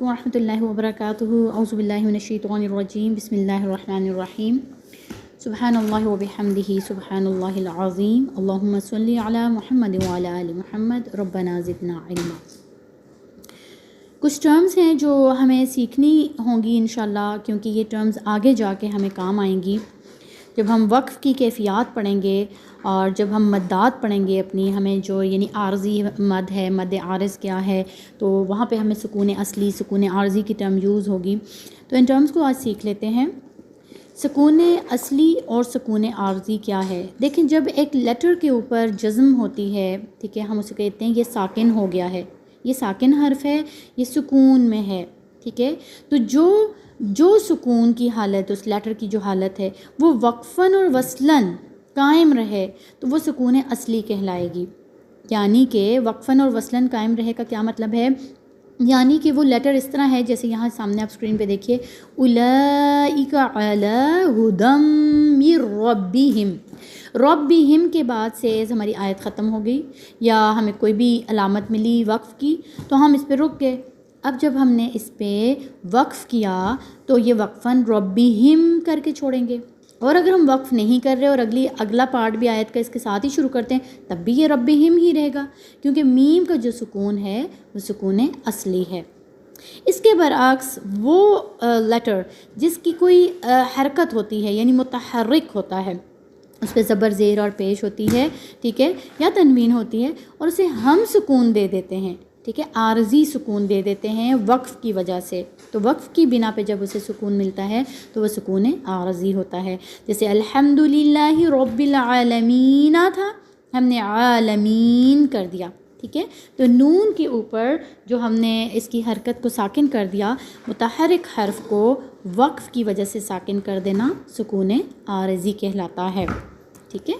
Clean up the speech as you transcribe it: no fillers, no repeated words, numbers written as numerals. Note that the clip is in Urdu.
ورحمۃ اللہ وبرکاتہ اعوذ باللہ من الشیطان الرجیم بسم اللہ الرحمن الرحیم سبحان اللہ وبحمدہ سبحان اللہ العظیم اللہم صلی علی محمد وعلی آل محمد ربنا زدنا علما۔ کچھ ٹرمز ہیں جو ہمیں سیکھنی ہوں گی انشاءاللہ، کیونکہ یہ ٹرمز آگے جا کے ہمیں کام آئیں گی جب ہم وقف کی کیفیات پڑھیں گے اور جب ہم مدات پڑھیں گے اپنی، ہمیں جو یعنی عارضی مد ہے، مد عارض کیا ہے، تو وہاں پہ ہمیں سکون اصلی، سکون عارضی کی ٹرم یوز ہوگی۔ تو ان ٹرمز کو آج سیکھ لیتے ہیں۔ سکون اصلی اور سکون عارضی کیا ہے؟ دیکھیں، جب ایک لیٹر کے اوپر جزم ہوتی ہے، ٹھیک ہے، ہم اسے کہتے ہیں یہ ساکن ہو گیا ہے، یہ ساکن حرف ہے، یہ سکون میں ہے، ٹھیک ہے۔ تو جو سکون کی حالت، اس لیٹر کی جو حالت ہے وہ وقفاً اور وصلاً قائم رہے تو وہ سکون اصلی کہلائے گی۔ یعنی کہ وقفاً اور وصلاً قائم رہے کا کیا مطلب ہے؟ یعنی کہ وہ لیٹر اس طرح ہے جیسے یہاں سامنے آپ اسکرین پہ دیکھیے، اولئک علی ھدی من ربہم۔ ربہم کے بعد سے ہماری آیت ختم ہو گئی، یا ہمیں کوئی بھی علامت ملی وقف کی تو ہم اس پہ رک گئے۔ اب جب ہم نے اس پہ وقف کیا تو یہ وقفاً ربہم کر کے چھوڑیں گے، اور اگر ہم وقف نہیں کر رہے اور اگلا پارٹ بھی آیت کا اس کے ساتھ ہی شروع کرتے ہیں تب بھی یہ ربہم ہی رہے گا، کیونکہ میم کا جو سکون ہے وہ سکون اصلی ہے۔ اس کے برعکس وہ لیٹر جس کی کوئی حرکت ہوتی ہے، یعنی متحرک ہوتا ہے، اس پہ زبر زیر اور پیش ہوتی ہے، ٹھیک ہے، یا تنوین ہوتی ہے، اور اسے ہم سکون دے دیتے ہیں، ٹھیک ہے، عارضی سکون دے دیتے ہیں وقف کی وجہ سے، تو وقف کی بنا پہ جب اسے سکون ملتا ہے تو وہ سکون عارضی ہوتا ہے۔ جیسے الحمدللہ رب العالمین تھا، ہم نے عالمین کر دیا، ٹھیک ہے، تو نون کے اوپر جو ہم نے اس کی حرکت کو ساکن کر دیا، متحرک حرف کو وقف کی وجہ سے ساکن کر دینا سکون عارضی کہلاتا ہے، ٹھیک ہے۔